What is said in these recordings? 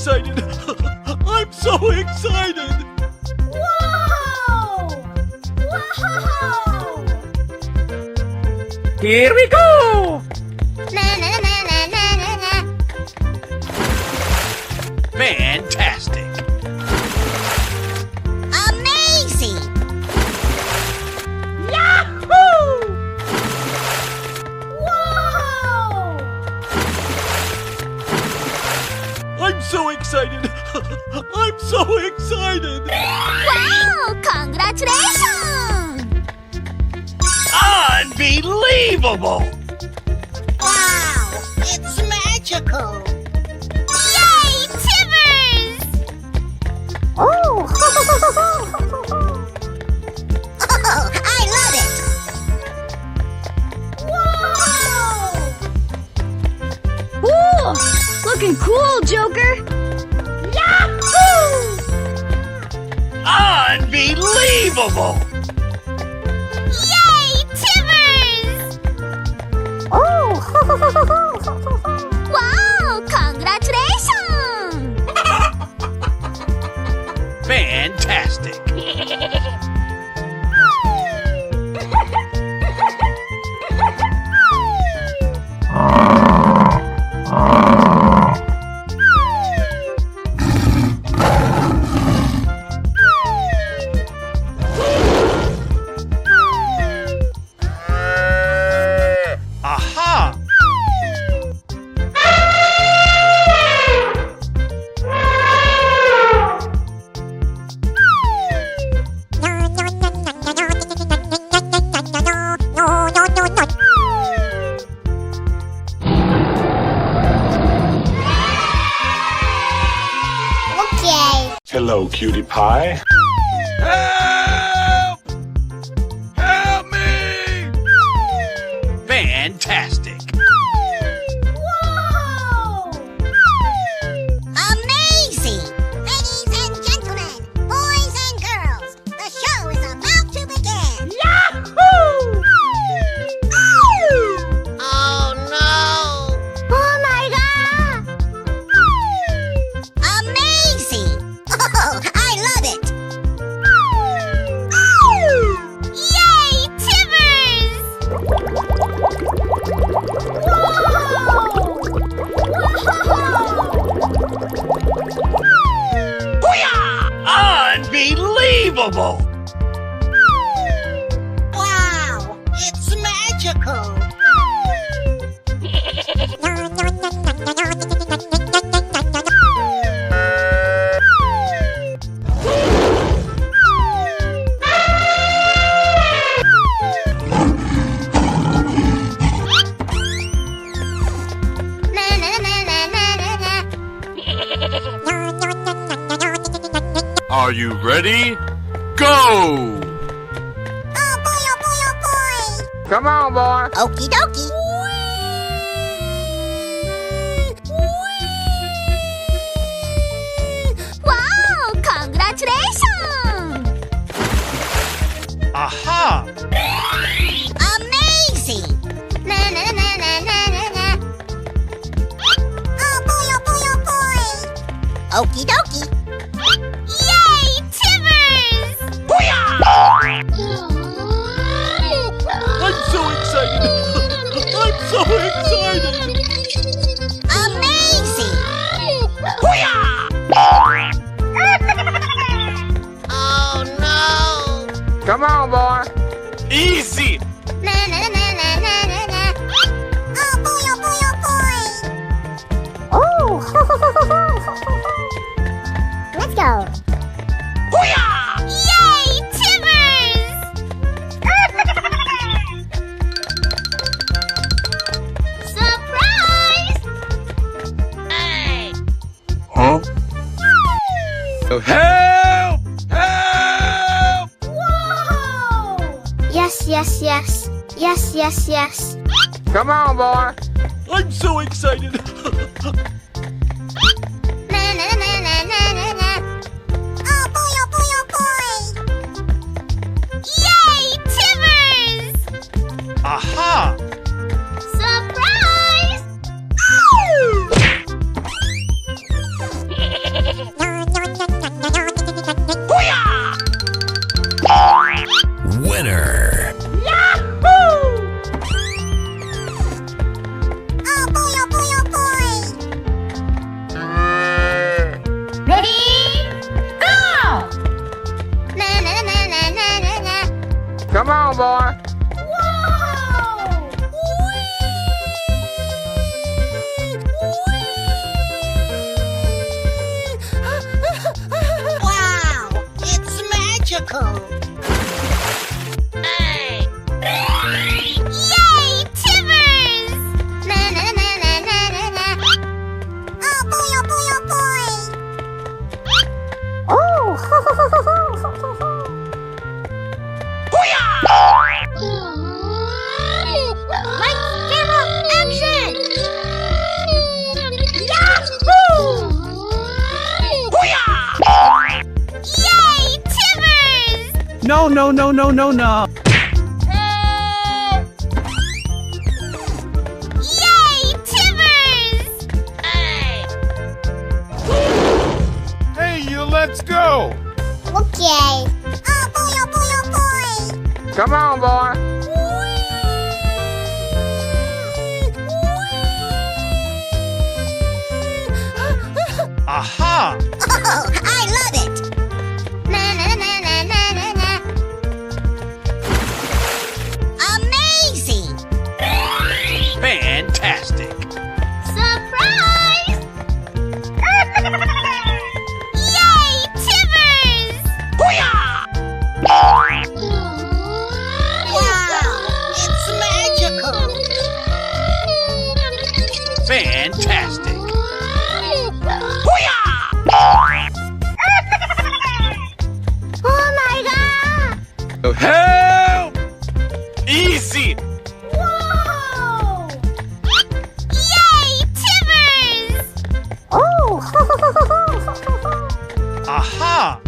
excited! I'm so excited! Whoa! Whoa! Here we go! Fantastic! Amazing! Yahoo! Whoa! I'm so excited! I'm so excited! Wow! Congratulations! Unbelievable! Wow! It's magical! Yay, Timbers! Oh! Oh, I love it! Whoa! Ooh, looking cool, Joker. Yahoo! Unbelievable! Yay, Timbers! Oh! Wow! Congratulations! Fantastic! Aha! Okay. Hello, cutie pie. Help! Help me! Fantastic! Whoa! Amazing! Ladies and gentlemen, boys and girls, the show is about to begin. Yahoo! Oh no! Oh my god! Amazing! Oh, I love it! Yay, Timbers! Unbelievable! Wow! It's magical! Are you ready? Go! Oh boy, oh boy, oh boy! Come on, boy. Okie dokie! Wow! Congratulations! Aha! Amazing! Oh boy, oh boy, oh boy! Okie dokie! Yay, Timbers! I'm so excited! I'm so excited! Amazing! Oh no! Come on, boy. Easy! Oh boy, oh boy, oh boy! Oh! Let's go! Yay, Timbers! Surprise! Hey! Huh? Help! Help! Whoa! Yes, yes, yes. Yes, yes, yes. Come on, boy. I'm so excited! Oh boy, oh boy, oh boy! Yay, Timbers! Aha! Surprise! No, no, no, no, no, no. Yay, Timbers! Hey, you, let's go! Okay. Oh boy, oh boy, oh boy! Come on, boy. Aha! Oh, I love it! Na na na na na na na. Amazing! Fantastic! Surprise! Yay, Timbers! Wow, it's magical! Fantastic! Oh my god! Help! Easy! Whoa! Yay, Timbers! Oh! Aha!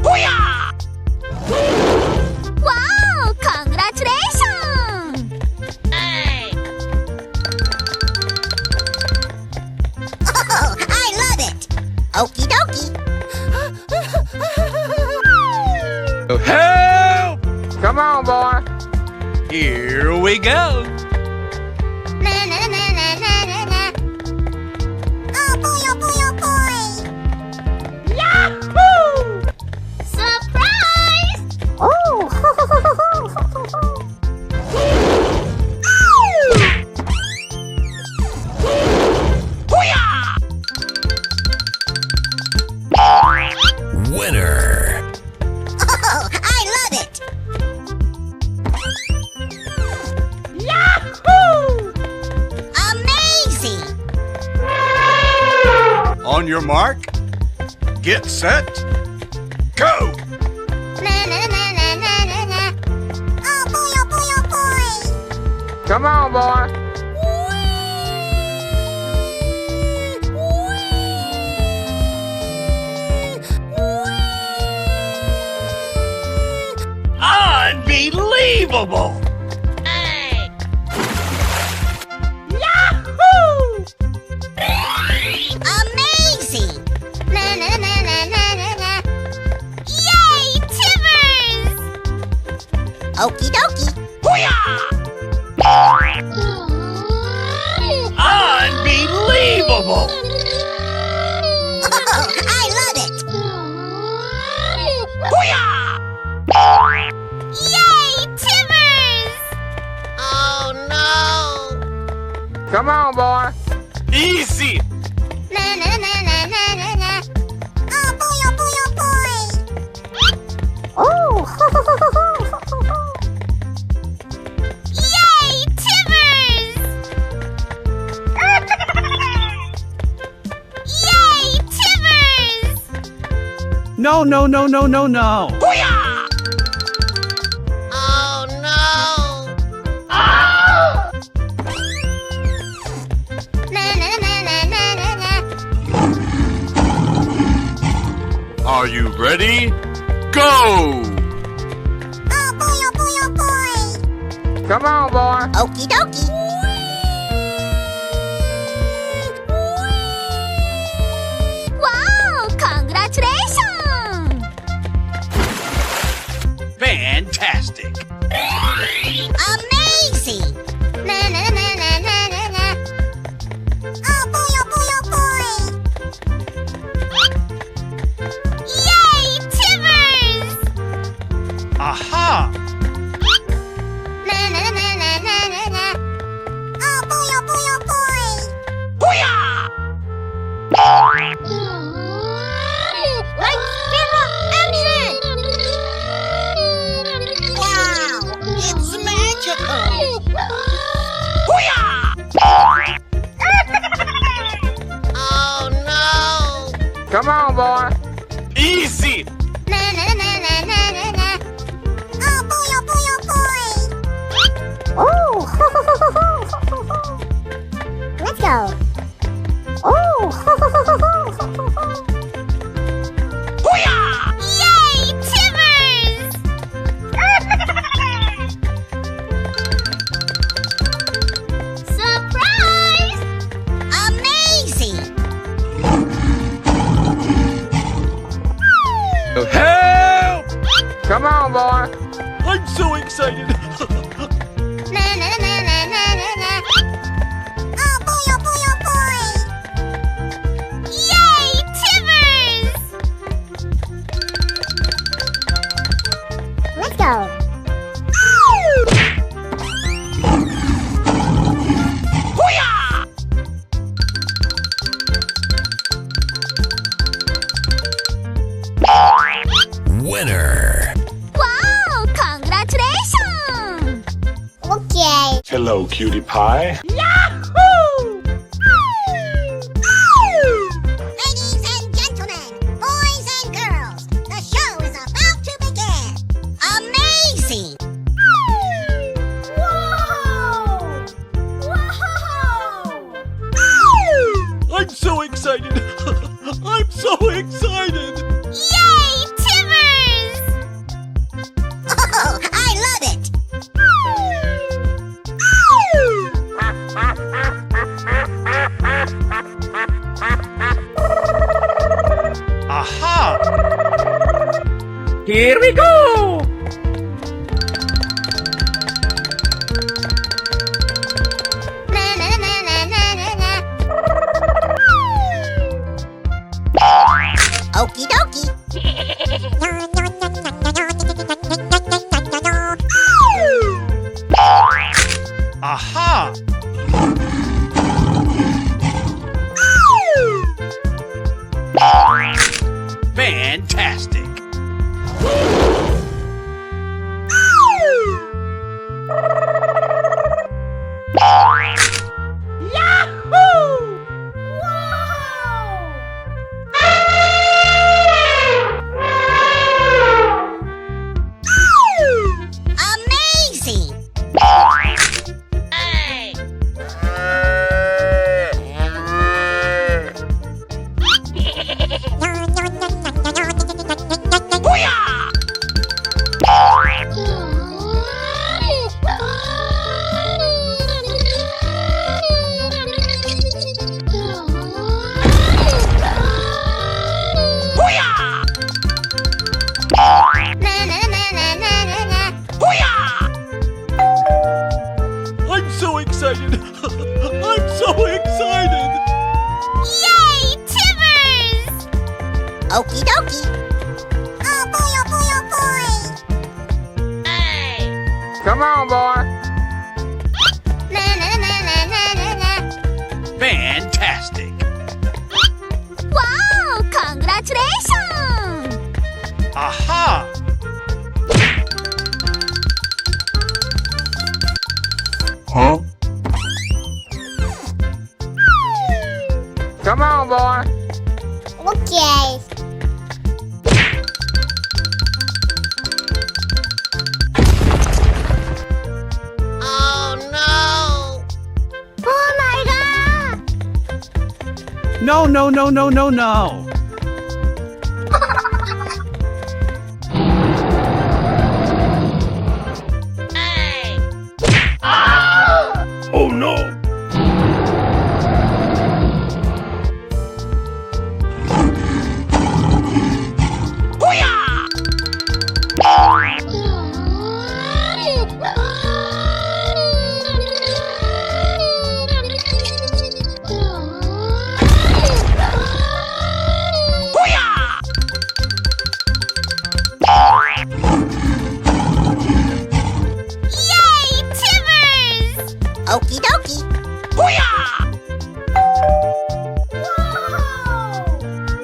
Wow! Congratulations! Oh, I love it! Okie dokie! Help! Come on, boy. Here we go! Na na na na na na na. Oh boy, oh boy, oh boy! Yahoo! Surprise! Oh! Winner! Oh, I love it! Yahoo! Amazing! On your mark, get set, go! Na na na na na na na. Oh boy, oh boy, oh boy! Come on, boy. Unbelievable! Yahoo! Amazing! Na na na na na na na. Yay, Timbers! Okie dokie. Unbelievable! Oh, I love it! Yay, Timbers! Oh no! Come on, boy. Easy! Na na na na na na na. Oh boy, oh boy, oh boy! Oh! Yay, Timbers! Yay, Timbers! No, no, no, no, no, no. Oh no! Na na na na na na na. Are you ready? Go! Oh boy, oh boy, oh boy! Come on, boy. Okie dokie. Wow! Congratulations! Fantastic! Amazing! Na na na na na na na. Oh boy, oh boy, oh boy! Yay, Timbers! Aha! Na na na na na na na. Oh boy, oh boy, oh boy! Lights, camera, action! Wow! It's magical! Oh no! Come on, boy. Easy! Na na na na na na na. Oh boy, oh boy, oh boy! Oh! Let's go! Oh! Yay, Timbers! cutie pie. Ladies and gentlemen, boys and girls, the show is about to begin. Amazing! Whoa! Whoa! I'm so excited. I'm so excited. Yay, Timbers! Oh, I love it! Aha! Here we go! Na na na na na na na. Okie dokie. Aha! Fantastic. Amazing! Na na na na na na na. I'm so excited. I'm so excited. Yay, Timbers! Okie dokie. Oh boy, oh boy, oh boy. Come on, boy. Na na na na na na na. Fantastic. Wow, congratulations! Aha! Huh? Come on, boy. Okay. Oh no! Oh my god! No, no, no, no, no, no. Oh no. Yay, Timbers! Okie dokie.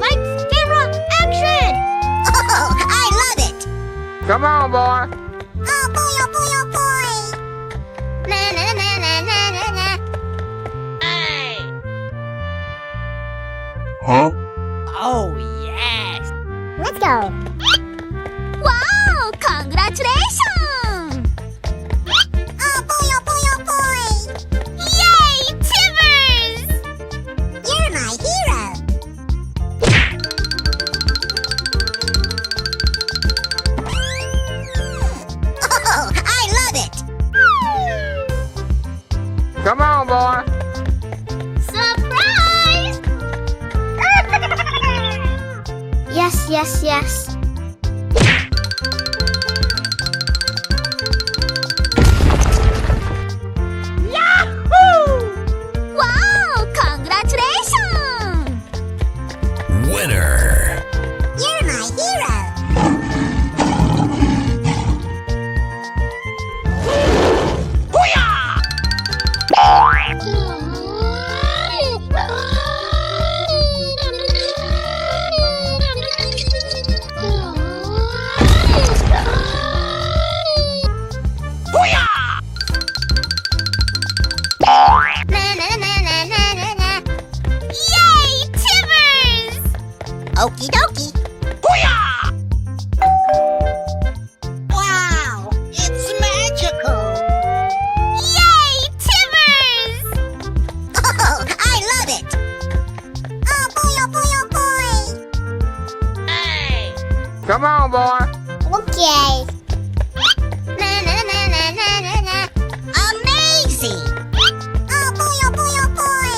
Lights, camera, action! Oh, I love it! Come on, boy. Oh boy, oh boy, oh boy! Na na na na na na na. Huh? Oh yes! Let's go! Wow! Congratulations! Oh boy, oh boy, oh boy! Yay, Timbers! You're my hero! Oh, I love it! Come on, boy. Surprise! Yes, yes, yes. Wow! Congratulations! Winner. You're my hero! Okie dokie. Wow, it's magical. Yay, Timbers! Oh, I love it. Oh boy, oh boy, oh boy. Hey. Come on, boy. Okay. Na na na na na na na. Amazing. Oh boy, oh boy, oh boy.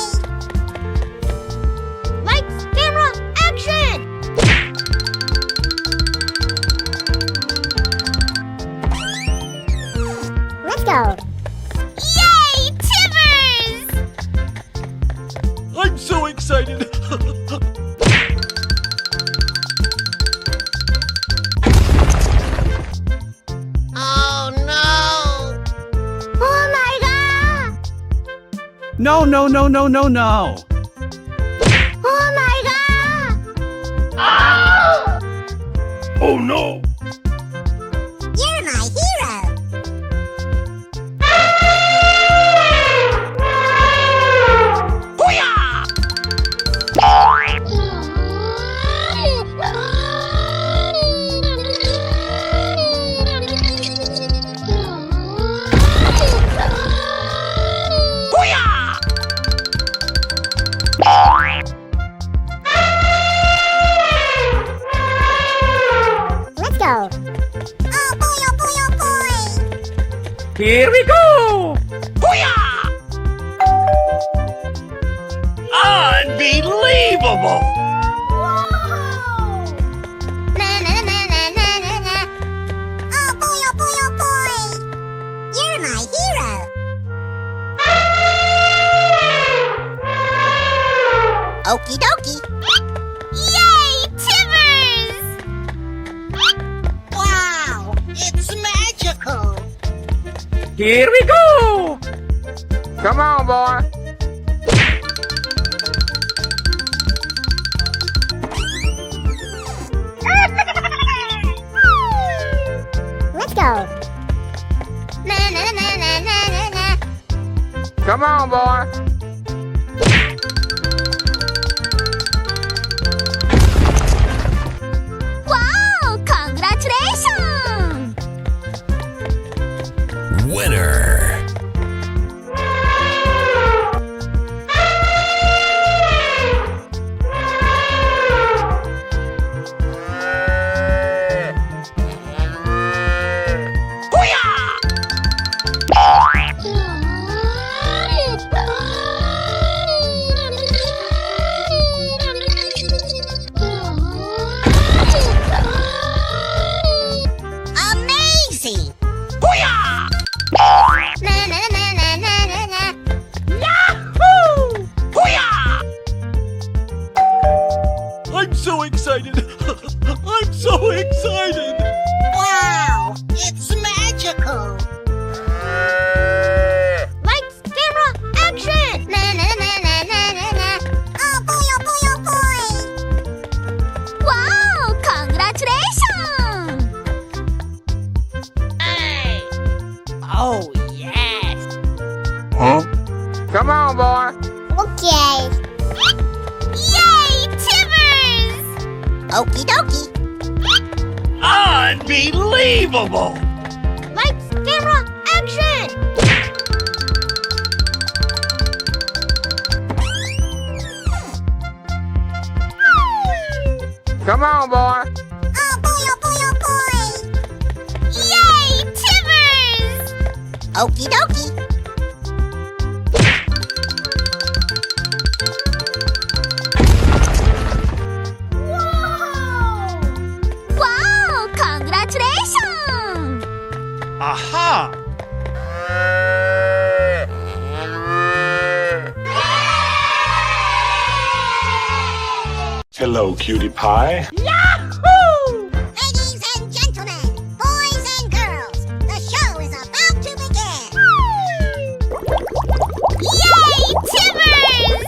Lights, camera, action! Let's go. Yay, Timbers! I'm so excited. Oh no! Oh my god! No, no, no, no, no, no. Oh my god! Oh no. You're my hero! Let's go! Oh boy, oh boy, oh boy! Here we go. Unbelievable. Na na na na na na na. Oh boy, oh boy, oh boy! You're my hero! Okie dokie! Yay, Timbers! Wow, it's magical! Here we go. Come on, boy. Let's go! Na na na na na na na. Come on, boy. Wow! Congratulations! Winner. Amazing! Na na na na na na na. Yahoo! I'm so excited. I'm so excited. Wow! It's magical! Lights, camera, action! Na na na na na na na. Oh boy, oh boy, oh boy! Wow! Congratulations! Hey! Oh yes! Huh? Come on, boy. Okay. Yay, Timbers! Okie dokie. Unbelievable. Lights, camera, action! Come on, boy. Oh boy, oh boy, oh boy! Yay, Timbers! Okie dokie. Wow! Congratulations! Aha. Hello, cutie pie. Yahoo! Ladies and gentlemen, boys and girls, the show is about to begin. Yay, Timbers!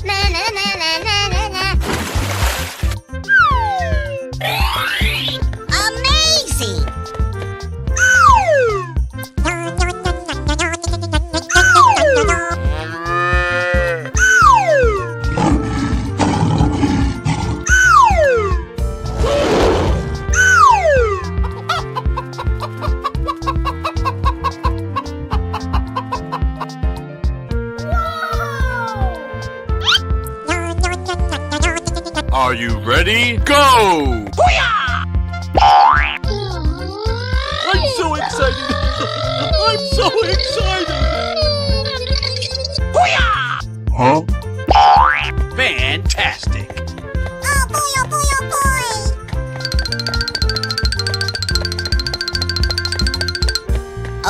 Na na na na na na na. Amazing! Are you ready? Go! I'm so excited! I'm so excited! Huh? Fantastic! Oh boy, oh boy, oh boy!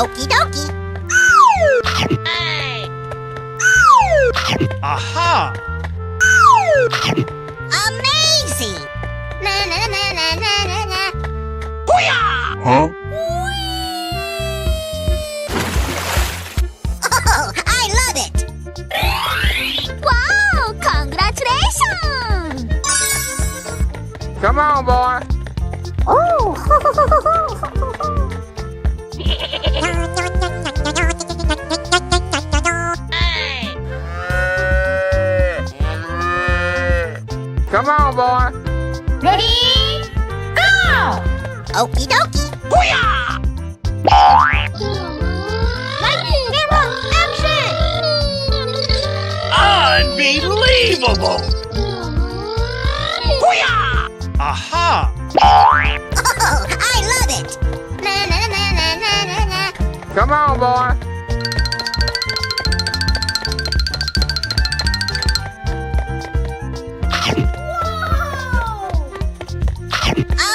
Okie dokie. Aha! Amazing! Na na na na na na na. Huh? Oh, I love it! Wow! Congratulations! Come on, boy. Come on, boy. Ready? Go! Okie dokie. Lightning, camera, action! Unbelievable! Aha! Oh, I love it! Na na na na na na na. Come on, boy.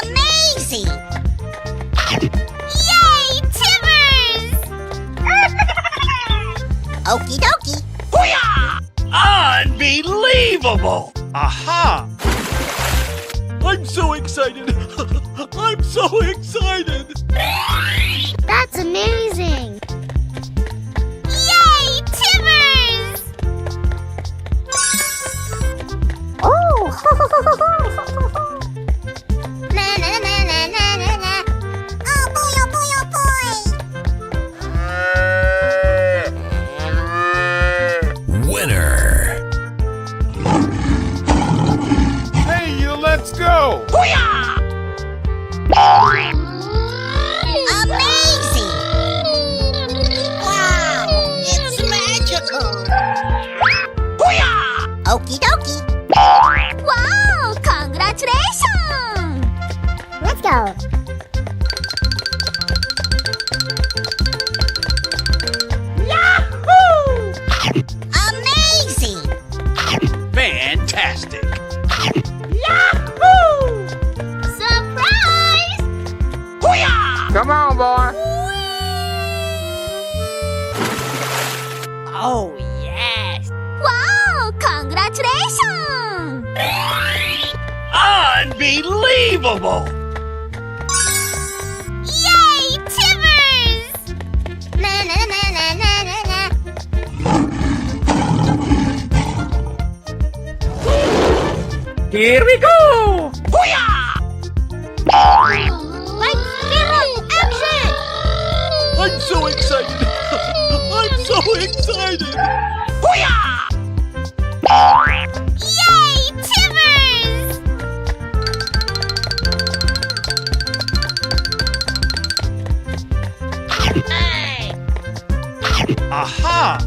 Amazing! Yay, Timbers! Okie dokie. Unbelievable! Aha! I'm so excited! I'm so excited! That's amazing! Yay, Timbers! Oh! Na na na na na na na. Oh boy, oh boy, oh boy! Winner! Hey, you, let's go! Amazing! Wow, it's magical! Okie dokie. Wow! Congratulations! Let's go. Yahoo! Amazing! Fantastic! Yahoo! Surprise! Come on, boy. Oh, yes! Wow! Congratulations! Unbelievable! Yay, Timbers! Na na na na na na na. Here we go! Lights, camera, action! I'm so excited! I'm so excited! Yay, Timbers! Aha!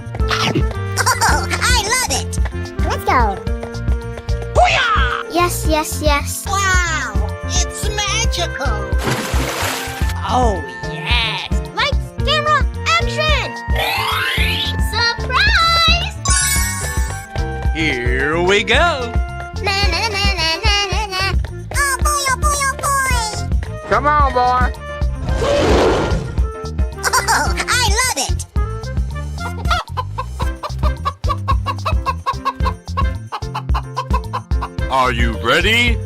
Oh, I love it! Let's go. Yes, yes, yes. Wow, it's magical! Oh, yes! Lights, camera, action! Surprise! Here we go! Na na na na na na na. Oh boy, oh boy, oh boy! Come on, boy. Oh, I love it! Are you ready?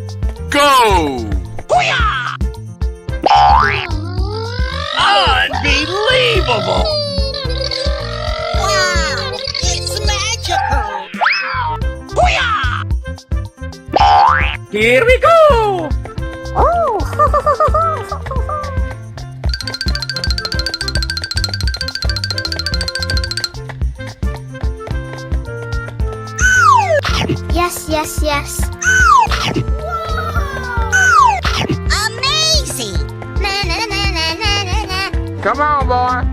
Go! Unbelievable! Wow, it's magical! Here we go! Oh! Yes, yes, yes. Amazing! Na na na na na na na. Come on, boy.